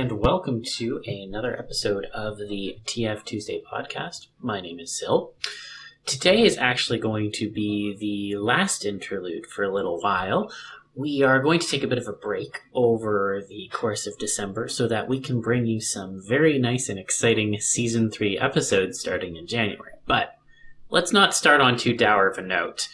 and welcome to another episode of the TFTuesday Podcast. My name is Sil. Today is actually going to be the last interlude for a little while. We are going to take a bit of a break over the course of December so that we can bring you some very nice and exciting Season 3 episodes starting in January. But let's not start on too dour of a note.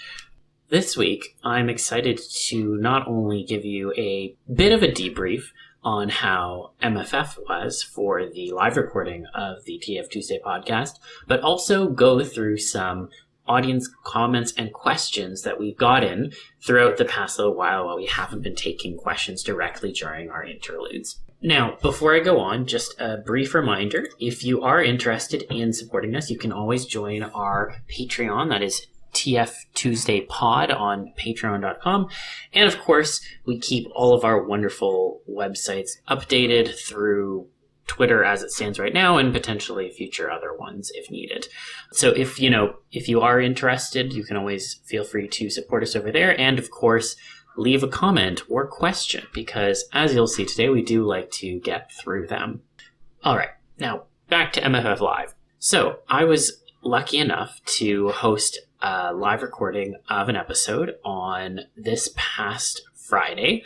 This week, I'm excited to not only give you a bit of a debrief on how MFF was for the live recording of the TFTuesday podcast, but also go through some audience comments and questions that we've gotten throughout the past little while we haven't been taking questions directly during our interludes. Now, before I go on, just a brief reminder, if you are interested in supporting us, you can always join our Patreon, that is TFTuesday Pod on patreon.com. And of course, we keep all of our wonderful websites updated through Twitter as it stands right now and potentially future other ones if needed. So if you are interested, you can always feel free to support us over there. And of course, leave a comment or question because as you'll see today, we do like to get through them. All right, now back to MFF Live. So I was lucky enough to host a live recording of an episode on this past Friday.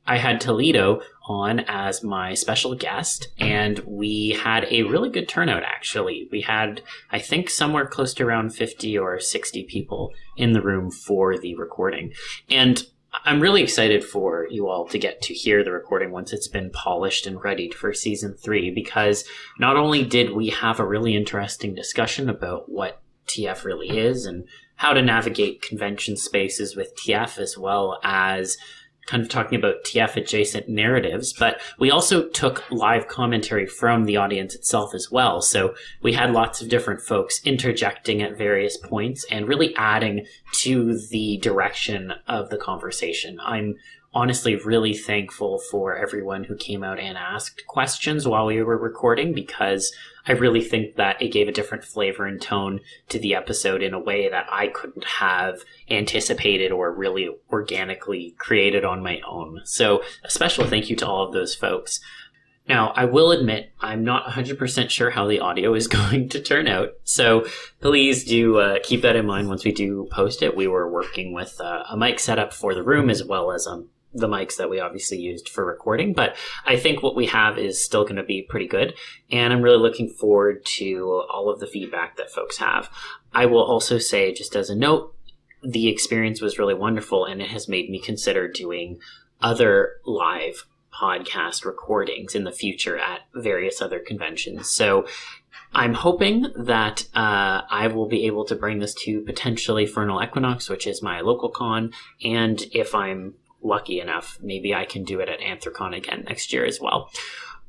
I had Toledo on as my special guest, and we had a really good turnout, actually. We had, I think, somewhere close to around 50 or 60 people in the room for the recording. And I'm really excited for you all to get to hear the recording once it's been polished and readied for Season 3, because not only did we have a really interesting discussion about what TF really is and how to navigate convention spaces with TF, as well as kind of talking about TF adjacent narratives, but we also took live commentary from the audience itself as well. So we had lots of different folks interjecting at various points and really adding to the direction of the conversation. I'm honestly really thankful for everyone who came out and asked questions while we were recording, because I really think that it gave a different flavor and tone to the episode in a way that I couldn't have anticipated or really organically created on my own. So a special thank you to all of those folks. Now, I will admit, I'm not 100% sure how the audio is going to turn out, so please do keep that in mind once we do post it. We were working with a mic setup for the room as well as the mics that we obviously used for recording, but I think what we have is still going to be pretty good, and I'm really looking forward to all of the feedback that folks have. I will also say, just as a note, the experience was really wonderful, and it has made me consider doing other live podcast recordings in the future at various other conventions. So I'm hoping that I will be able to bring this to potentially Fernal Equinox, which is my local con, and if I'm lucky enough, maybe I can do it at Anthrocon again next year as well.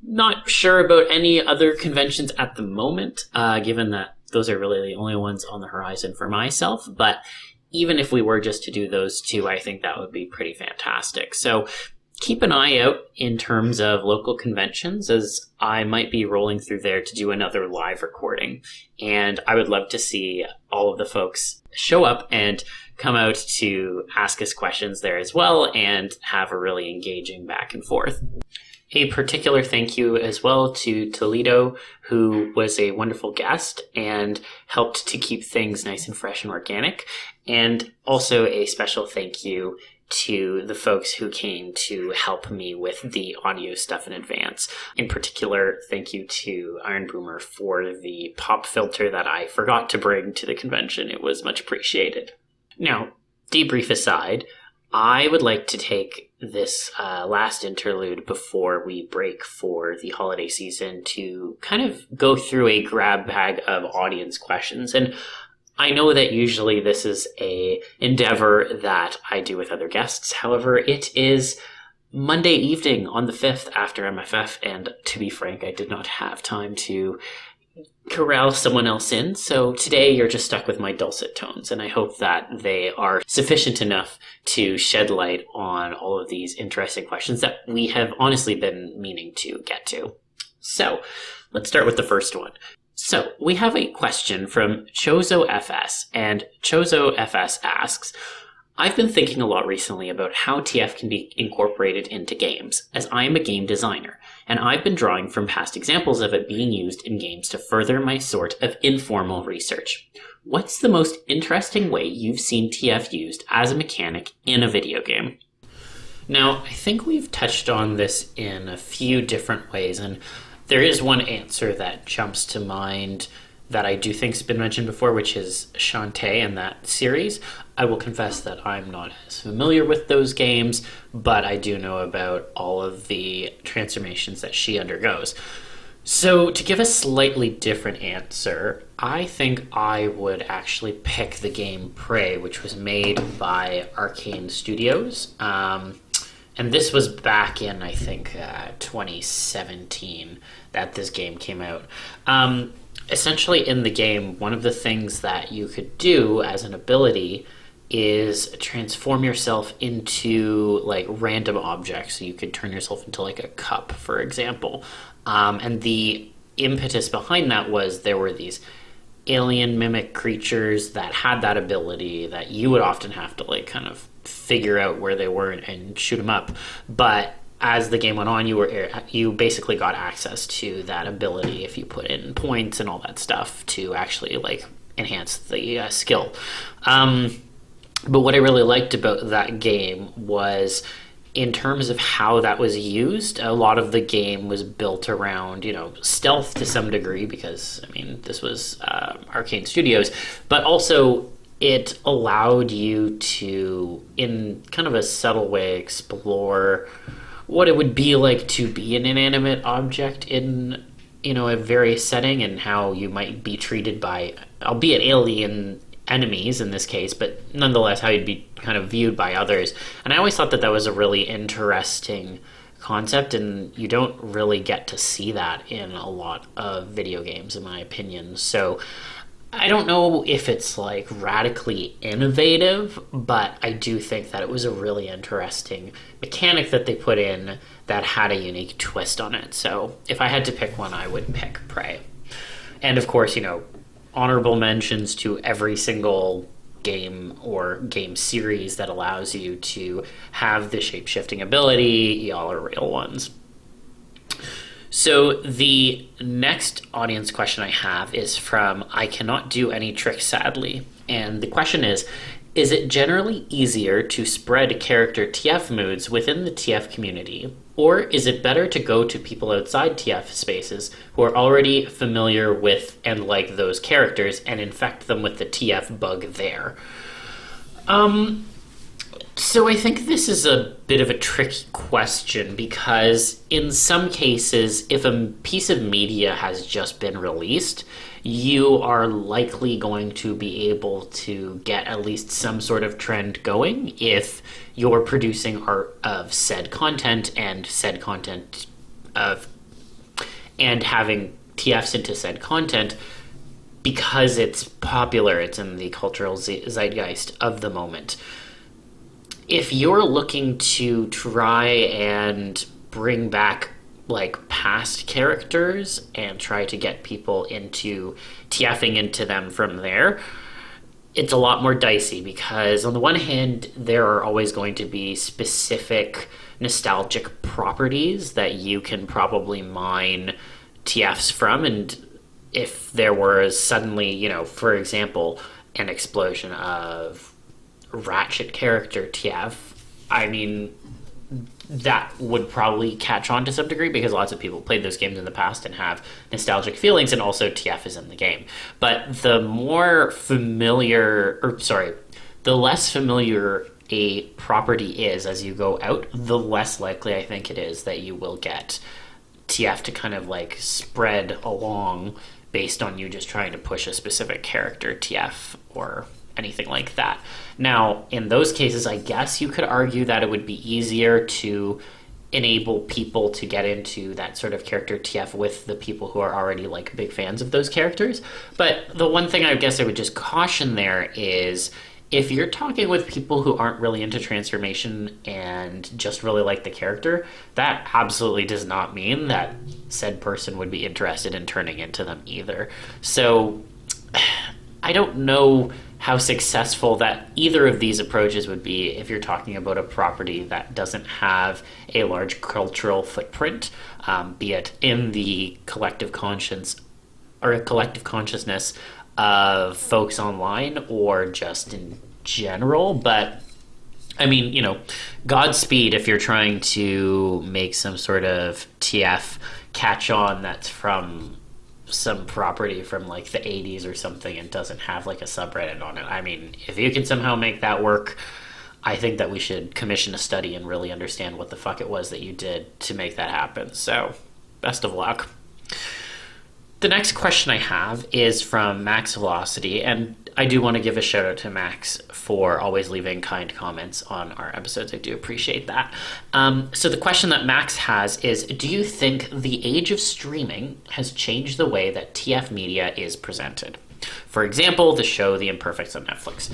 Not sure about any other conventions at the moment, given that those are really the only ones on the horizon for myself, but even if we were just to do those two, I think that would be pretty fantastic. So keep an eye out in terms of local conventions, as I might be rolling through there to do another live recording. And I would love to see all of the folks show up and come out to ask us questions there as well and have a really engaging back and forth. A particular thank you as well to Toledo, who was a wonderful guest and helped to keep things nice and fresh and organic. And also a special thank you to the folks who came to help me with the audio stuff in advance. In particular, thank you to Iron Boomer for the pop filter that I forgot to bring to the convention. It was much appreciated. Now, debrief aside, I would like to take this last interlude before we break for the holiday season to kind of go through a grab bag of audience questions. And I know that usually this is a endeavor that I do with other guests. However, it is Monday evening on the 5th after MFF, and to be frank, I did not have time to corral someone else in. So today you're just stuck with my dulcet tones, and I hope that they are sufficient enough to shed light on all of these interesting questions that we have honestly been meaning to get to. So let's start with the first one. So we have a question from Chozo FS, and Chozo FS asks, I've been thinking a lot recently about how TF can be incorporated into games, as I am a game designer, and I've been drawing from past examples of it being used in games to further my sort of informal research. What's the most interesting way you've seen TF used as a mechanic in a video game? Now, I think we've touched on this in a few different ways, and there is one answer that jumps to mind that I do think's been mentioned before, which is Shantae and that series. I will confess that I'm not as familiar with those games, but I do know about all of the transformations that she undergoes. So to give a slightly different answer, I think I would actually pick the game Prey, which was made by Arcane Studios. And this was back in, I think, 2017 that this game came out. Essentially, in the game, one of the things that you could do as an ability is transform yourself into like random objects. So you could turn yourself into like a cup, for example. And the impetus behind that was there were these alien mimic creatures that had that ability that you would often have to like kind of figure out where they were and shoot them up. But as the game went on, you basically got access to that ability if you put in points and all that stuff to actually like enhance the skill. But what I really liked about that game was, in terms of how that was used, a lot of the game was built around, stealth to some degree, because, this was Arcane Studios, but also it allowed you to, in kind of a subtle way, explore what it would be like to be an inanimate object in, a various setting, and how you might be treated by, albeit alien enemies in this case, but nonetheless how you'd be kind of viewed by others. And I always thought that was a really interesting concept, and you don't really get to see that in a lot of video games, in my opinion. So I don't know if it's like radically innovative, but I do think that it was a really interesting mechanic that they put in that had a unique twist on it. So if I had to pick one, I would pick Prey. And of course, honorable mentions to every single game or game series that allows you to have the shape-shifting ability. Y'all are real ones. So the next audience question I have is from I Cannot Do Any Tricks Sadly. And the question is it generally easier to spread character TF moods within the TF community, or is it better to go to people outside TF spaces who are already familiar with and like those characters and infect them with the TF bug there? So I think this is a bit of a tricky question, because in some cases, if a piece of media has just been released, you are likely going to be able to get at least some sort of trend going if you're producing art of said content and said content and having TFs into said content, because it's popular, it's in the cultural zeitgeist of the moment. If you're looking to try and bring back like past characters and try to get people into TFing into them from there, it's a lot more dicey, because on the one hand, there are always going to be specific nostalgic properties that you can probably mine TFs from. And if there was suddenly, for example, an explosion of Ratchet character TF, that would probably catch on to some degree, because lots of people played those games in the past and have nostalgic feelings, and also TF is in the game. But the less familiar a property is as you go out, the less likely I think it is that you will get TF to kind of like spread along based on you just trying to push a specific character TF or anything like that. Now, in those cases, I guess you could argue that it would be easier to enable people to get into that sort of character TF with the people who are already like big fans of those characters. But the one thing I guess I would just caution there is, if you're talking with people who aren't really into transformation and just really like the character, that absolutely does not mean that said person would be interested in turning into them either. So I don't know how successful that either of these approaches would be if you're talking about a property that doesn't have a large cultural footprint, be it in the collective conscience or a collective consciousness of folks online or just in general. But I mean, you know, Godspeed if you're trying to make some sort of TF catch on that's from some property from like the 80s or something and doesn't have like a subreddit on it. I mean, if you can somehow make that work, I think that we should commission a study and really understand what the fuck it was that you did to make that happen. So, best of luck. The next question I have is from Max Velocity, and I do want to give a shout out to Max for always leaving kind comments on our episodes. I do appreciate that. So the question that Max has is, do you think the age of streaming has changed the way that TF media is presented? For example, the show The Imperfects on Netflix.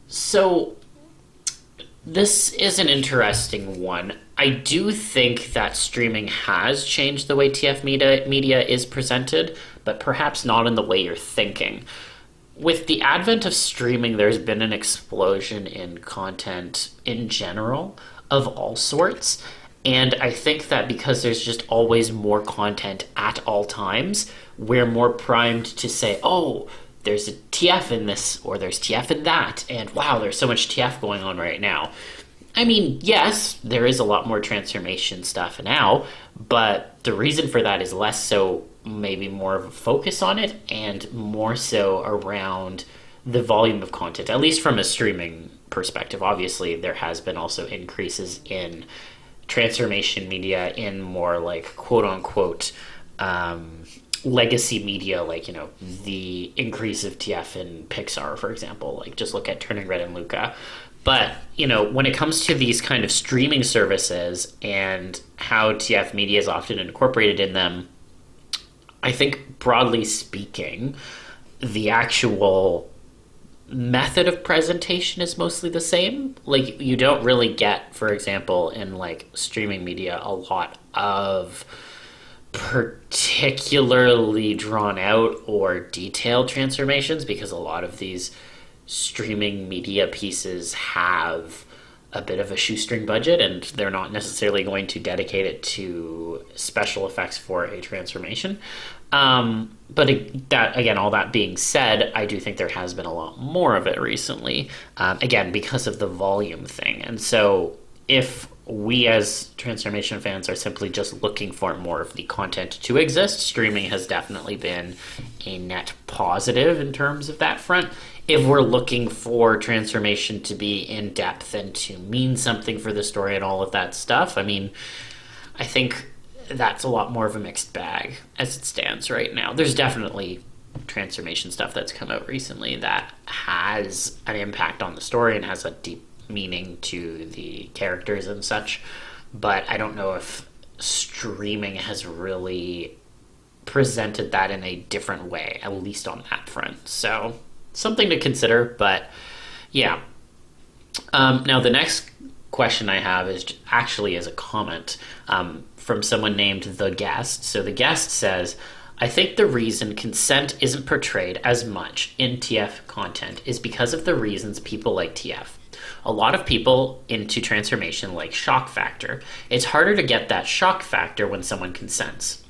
So this is an interesting one. I do think that streaming has changed the way TF media is presented, but perhaps not in the way you're thinking. With the advent of streaming, there's been an explosion in content in general of all sorts. And I think that because there's just always more content at all times, we're more primed to say, oh, there's a TF in this, or there's TF in that, and wow, there's so much TF going on right now. I mean, yes, there is a lot more transformation stuff now, but the reason for that is less so maybe more of a focus on it and more so around the volume of content, at least from a streaming perspective. Obviously, there has been also increases in transformation media in more like quote-unquote legacy media, like, you know, the increase of TF in Pixar, for example. Like, just look at Turning Red and Luca. But, you know, when it comes to these kind of streaming services and how TF media is often incorporated in them, I think broadly speaking, the actual method of presentation is mostly the same. Like, you don't really get, for example, in like streaming media, a lot of particularly drawn out or detailed transformations, because a lot of these streaming media pieces have a bit of a shoestring budget and they're not necessarily going to dedicate it to special effects for a transformation. But that, again, all that being said, I do think there has been a lot more of it recently, again, because of the volume thing. And so if we as transformation fans are simply just looking for more of the content to exist, streaming has definitely been a net positive in terms of that front. If we're looking for transformation to be in depth and to mean something for the story and all of that stuff, I mean, I think that's a lot more of a mixed bag as it stands right now. There's definitely transformation stuff that's come out recently that has an impact on the story and has a deep meaning to the characters and such, but I don't know if streaming has really presented that in a different way, at least on that front. So something to consider, but yeah. Now the next question I have is actually as a comment from someone named The Guest. So The Guest says, I think the reason consent isn't portrayed as much in TF content is because of the reasons people like TF. A lot of people into transformation like shock factor. It's harder to get that shock factor when someone consents.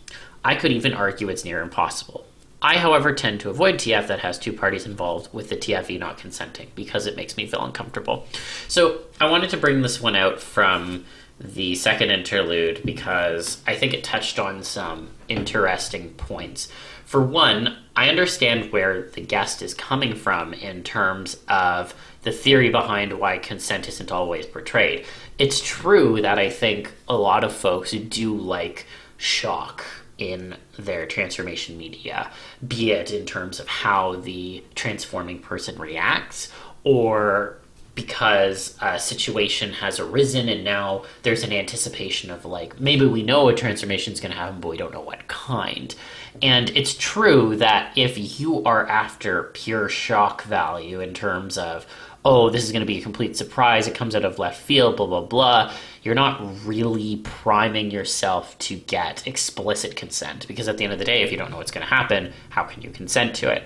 I could even argue it's near impossible. I, however, tend to avoid TF that has two parties involved with the TFE not consenting because it makes me feel uncomfortable. So I wanted to bring this one out from the second interlude because I think it touched on some interesting points. For one, I understand where the guest is coming from in terms of the theory behind why consent isn't always portrayed. It's true that I think a lot of folks do like shock in their transformation media, be it in terms of how the transforming person reacts, or because a situation has arisen and now there's an anticipation of like, maybe we know a transformation is going to happen, but we don't know what kind. And it's true that if you are after pure shock value in terms of, oh, this is going to be a complete surprise, it comes out of left field, blah, blah, blah, you're not really priming yourself to get explicit consent, because at the end of the day, if you don't know what's going to happen, how can you consent to it?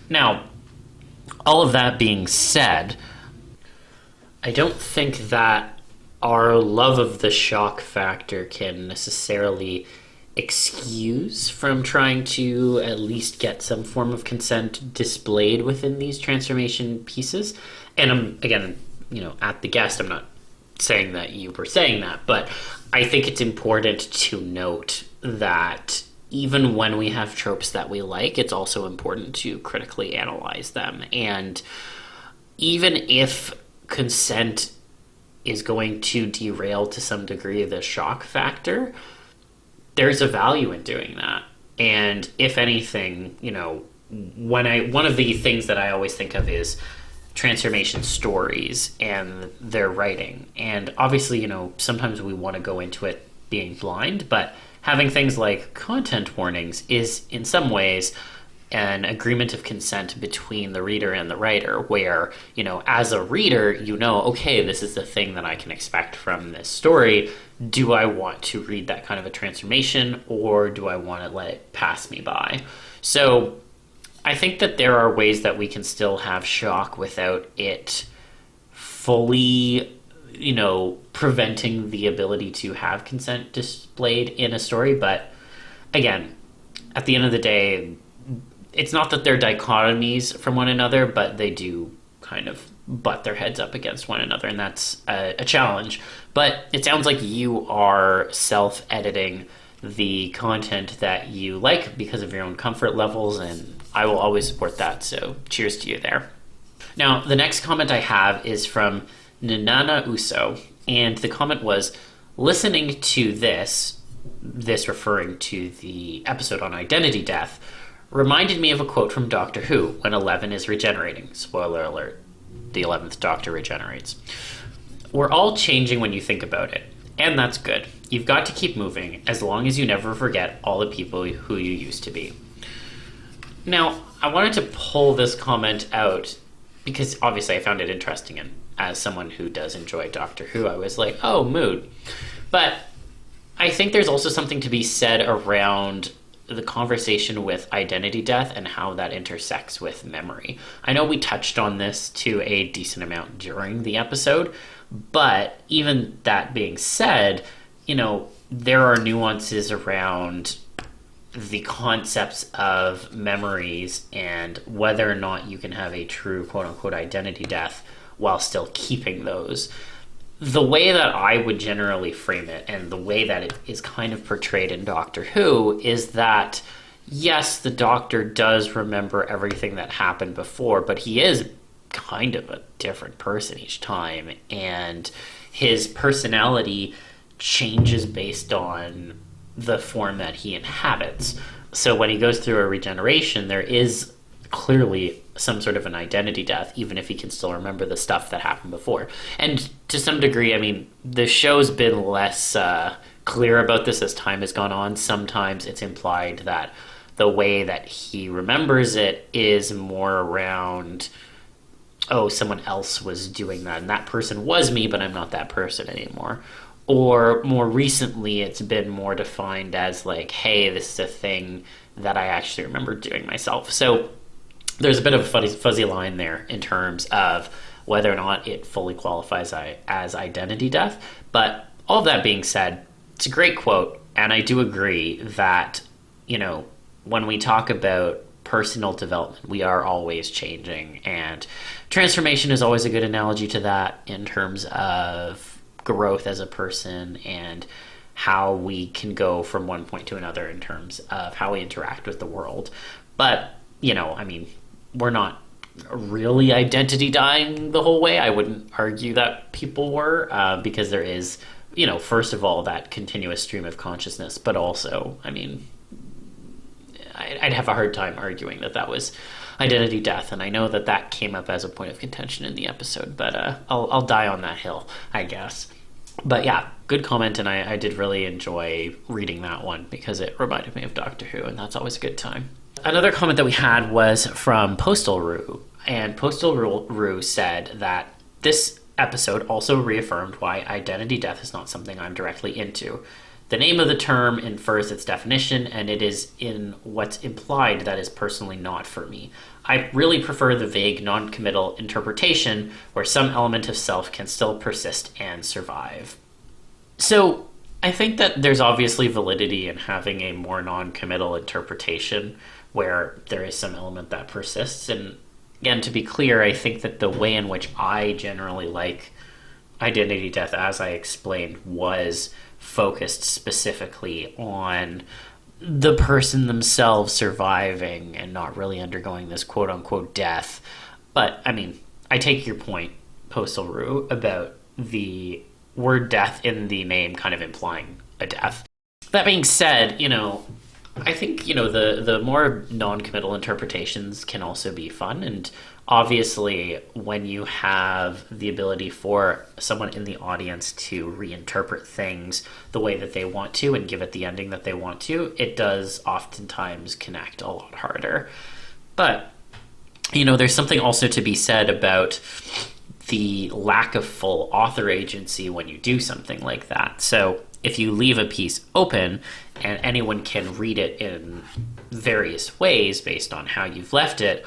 Now, all of that being said, I don't think that our love of the shock factor can necessarily excuse from trying to at least get some form of consent displayed within these transformation pieces. And again, at the guest, I'm not saying that you were saying that, but I think it's important to note that even when we have tropes that we like, it's also important to critically analyze them. And even if consent is going to derail to some degree the shock factor, there's a value in doing that. And if anything, one of the things that I always think of is transformation stories and their writing. And obviously, sometimes we want to go into it being blind, but having things like content warnings is in some ways an agreement of consent between the reader and the writer, where, as a reader, okay, this is the thing that I can expect from this story. Do I want to read that kind of a transformation, or do I want to let it pass me by? So I think that there are ways that we can still have shock without it fully, preventing the ability to have consent displayed in a story. But again, at the end of the day, it's not that they're dichotomies from one another, but they do kind of butt their heads up against one another, and that's a challenge. But it sounds like you are self-editing the content that you like because of your own comfort levels, and I will always support that, so cheers to you there. Now, the next comment I have is from Nanana Uso, and the comment was, listening to this referring to the episode on identity death, reminded me of a quote from Doctor Who when 11 is regenerating. Spoiler alert, the 11th Doctor regenerates. We're all changing when you think about it, and that's good. You've got to keep moving as long as you never forget all the people who you used to be. Now, I wanted to pull this comment out because obviously I found it interesting, and as someone who does enjoy Doctor Who, I was like, oh, mood. But I think there's also something to be said around the conversation with identity death and how that intersects with memory. I know we touched on this to a decent amount during the episode, but even that being said, there are nuances around the concepts of memories and whether or not you can have a true quote-unquote identity death while still keeping those. The way that I would generally frame it, and the way that it is kind of portrayed in Doctor Who, is that, yes, the Doctor does remember everything that happened before, but he is kind of a different person each time, and his personality changes based on the form that he inhabits. So when he goes through a regeneration, there is clearly some sort of an identity death, even if he can still remember the stuff that happened before. And to some degree, the show's been less clear about this as time has gone on. Sometimes it's implied that the way that he remembers it is more around, oh, someone else was doing that, and that person was me, but I'm not that person anymore. Or more recently, it's been more defined as like, hey, this is a thing that I actually remember doing myself. So there's a bit of a fuzzy line there in terms of whether or not it fully qualifies as identity death. But all of that being said, it's a great quote, and I do agree that, when we talk about personal development, we are always changing, and transformation is always a good analogy to that in terms of growth as a person and how we can go from one point to another in terms of how we interact with the world. But, we're not really identity dying the whole way. I wouldn't argue that people were, because there is, first of all, that continuous stream of consciousness, but also, I'd have a hard time arguing that was identity death, and I know that came up as a point of contention in the episode, but I'll die on that hill, I guess. But yeah, good comment, and I did really enjoy reading that one because it reminded me of Doctor Who, and that's always a good time. Another comment that we had was from Postal Rue, and Postal Rue said that this episode also reaffirmed why identity death is not something I'm directly into. the name of the term infers its definition, and it is in what's implied that is personally not for me. I really prefer the vague, non-committal interpretation where some element of self can still persist and survive. So I think that there's obviously validity in having a more non-committal interpretation where there is some element that persists. And again, to be clear, I think that the way in which I generally like identity death, as I explained, was focused specifically on the person themselves surviving and not really undergoing this quote-unquote death. But, I mean, I take your point, Postal Rue, about the word death in the name kind of implying a death. That being said, I think, the more non-committal interpretations can also be fun. And obviously, when you have the ability for someone in the audience to reinterpret things the way that they want to and give it the ending that they want to, it does oftentimes connect a lot harder. But, there's something also to be said about the lack of full author agency when you do something like that. So if you leave a piece open and anyone can read it in various ways based on how you've left it,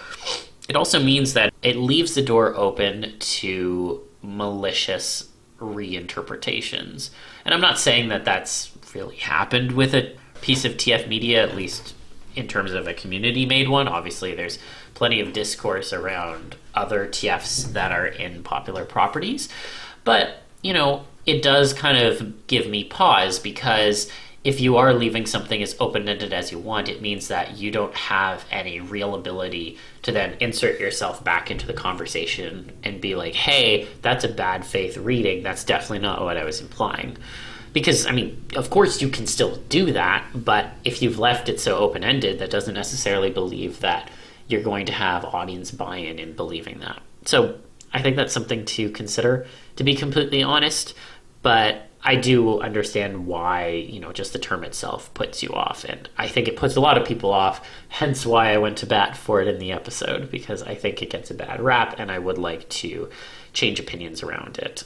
it also means that it leaves the door open to malicious reinterpretations. And I'm not saying that that's really happened with a piece of TF media, at least in terms of a community-made one. Obviously, there's plenty of discourse around other TFs that are in popular properties. But, it does kind of give me pause, because if you are leaving something as open-ended as you want, it means that you don't have any real ability to then insert yourself back into the conversation and be like, hey, that's a bad faith reading. That's definitely not what I was implying. Because, of course you can still do that, but if you've left it so open-ended, that doesn't necessarily believe that you're going to have audience buy-in in believing that. So I think that's something to consider, to be completely honest. But I do understand why, just the term itself puts you off. And I think it puts a lot of people off, hence why I went to bat for it in the episode, because I think it gets a bad rap and I would like to change opinions around it.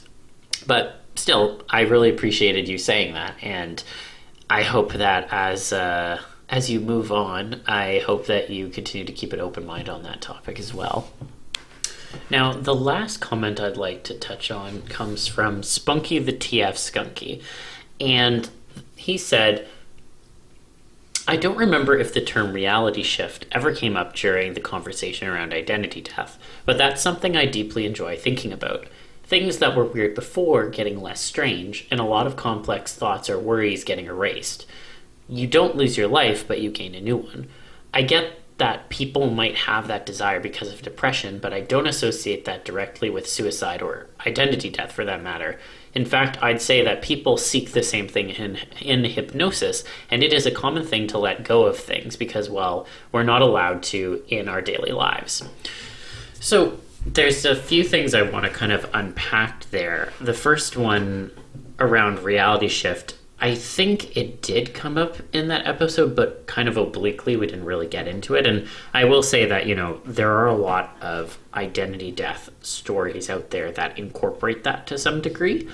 But still, I really appreciated you saying that. And I hope that as you move on, I hope that you continue to keep an open mind on that topic as well. Now, the last comment I'd like to touch on comes from Spunky the TF Skunky. And he said, I don't remember if the term reality shift ever came up during the conversation around identity death, but that's something I deeply enjoy thinking about. Things that were weird before getting less strange, and a lot of complex thoughts or worries getting erased. You don't lose your life, but you gain a new one. I get that people might have that desire because of depression, but I don't associate that directly with suicide or identity death for that matter. In fact, I'd say that people seek the same thing in hypnosis, and it is a common thing to let go of things because, well, we're not allowed to in our daily lives. So there's a few things I want to kind of unpack there. The first one around reality shift, I think it did come up in that episode, but kind of obliquely. We didn't really get into it. And I will say that, there are a lot of identity death stories out there that incorporate that to some degree.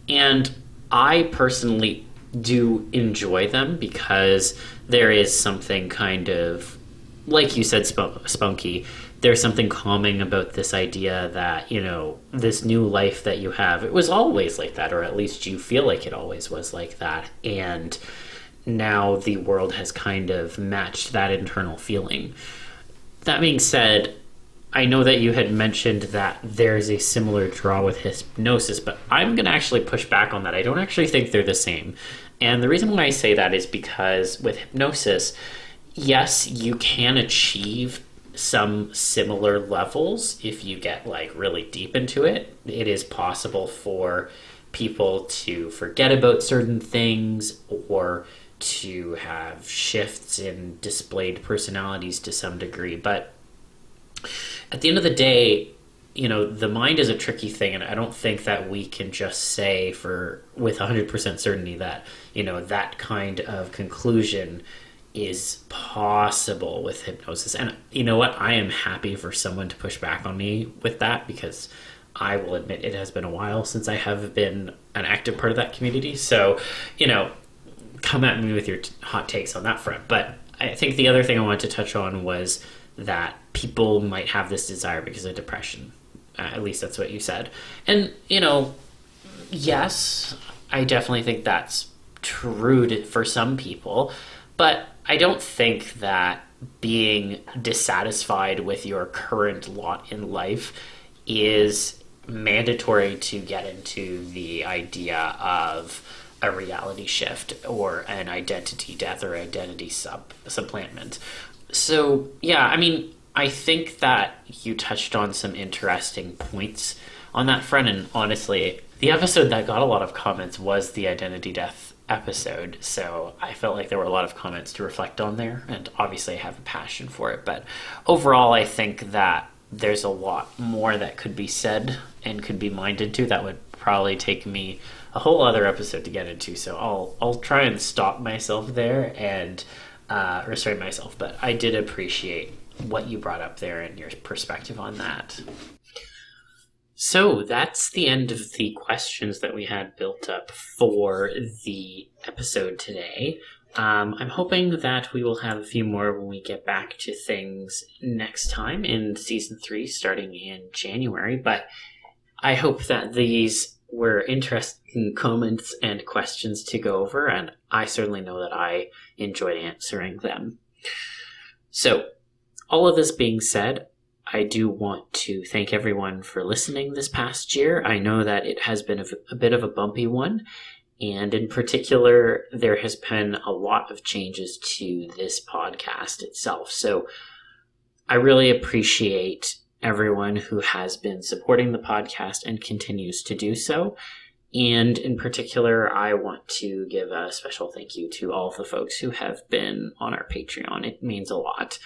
And I personally do enjoy them because there is something kind of, like you said, Spunky, there's something calming about this idea that, this new life that you have, it was always like that, or at least you feel like it always was like that. And now the world has kind of matched that internal feeling. That being said, I know that you had mentioned that there's a similar draw with hypnosis, but I'm going to actually push back on that. I don't actually think they're the same. And the reason why I say that is because with hypnosis, yes, you can achieve some similar levels if you get really deep into it. It is possible for people to forget about certain things or to have shifts in displayed personalities to some degree. But at the end of the day, the mind is a tricky thing, and I don't think that we can just say with 100% certainty that, that kind of conclusion is possible with hypnosis. And you know what? I am happy for someone to push back on me with that, because I will admit it has been a while since I have been an active part of that community. So, come at me with your hot takes on that front. But I think the other thing I wanted to touch on was that people might have this desire because of depression. At least that's what you said. And, yes, I definitely think that's true for some people. But I don't think that being dissatisfied with your current lot in life is mandatory to get into the idea of a reality shift or an identity death or identity supplantement. So, yeah, I mean, I think that you touched on some interesting points on that front. And honestly, the episode that got a lot of comments was the identity death episode. So I felt like there were a lot of comments to reflect on there. And obviously I have a passion for it. But overall, I think that there's a lot more that could be said and could be mined into that would probably take me a whole other episode to get into. So I'll try and stop myself there and restrain myself. But I did appreciate what you brought up there and your perspective on that. So that's the end of the questions that we had built up for the episode today. I'm hoping that we will have a few more when we get back to things next time in season 3, starting in January. But I hope that these were interesting comments and questions to go over, and I certainly know that I enjoyed answering them. So, all of this being said, I do want to thank everyone for listening this past year. I know that it has been a bit of a bumpy one, and in particular, there has been a lot of changes to this podcast itself. So I really appreciate everyone who has been supporting the podcast and continues to do so. And in particular, I want to give a special thank you to all of the folks who have been on our Patreon. It means a lot.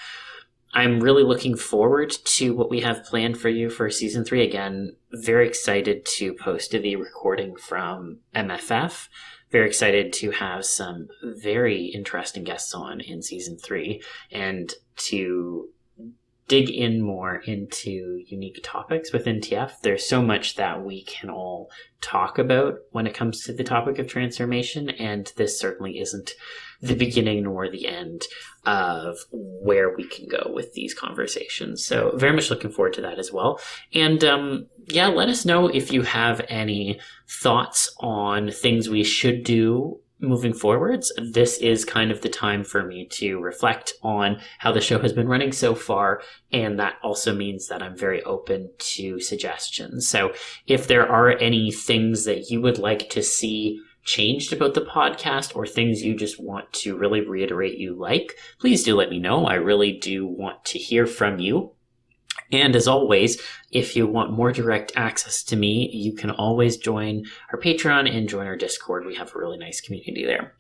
I'm really looking forward to what we have planned for you for season 3. Again, very excited to post the recording from MFF. Very excited to have some very interesting guests on in season 3 and to dig in more into unique topics within TF. There's so much that we can all talk about when it comes to the topic of transformation, and this certainly isn't the beginning nor the end of where we can go with these conversations. So very much looking forward to that as well. And let us know if you have any thoughts on things we should do moving forwards. This is kind of the time for me to reflect on how the show has been running so far, and that also means that I'm very open to suggestions. So if there are any things that you would like to see changed about the podcast or things you just want to really reiterate you like, please do let me know. I really do want to hear from you. And as always, if you want more direct access to me, you can always join our Patreon and join our Discord. We have a really nice community there.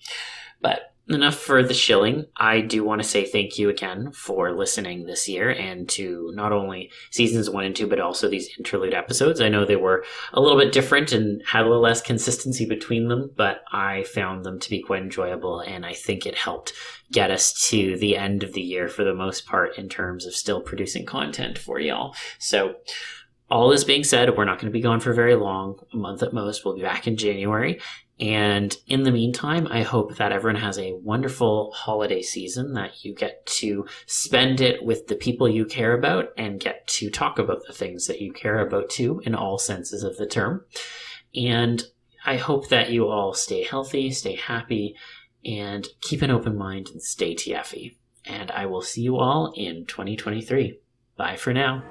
But enough for the shilling. I do want to say thank you again for listening this year and to not only seasons 1 and 2, but also these interlude episodes. I know they were a little bit different and had a little less consistency between them, but I found them to be quite enjoyable, and I think it helped get us to the end of the year for the most part in terms of still producing content for y'all. So all this being said, we're not going to be gone for very long, a month at most. We'll be back in January. And in the meantime, I hope that everyone has a wonderful holiday season, that you get to spend it with the people you care about and get to talk about the things that you care about too, in all senses of the term. And I hope that you all stay healthy, stay happy, and keep an open mind and stay TFy. And I will see you all in 2023. Bye for now.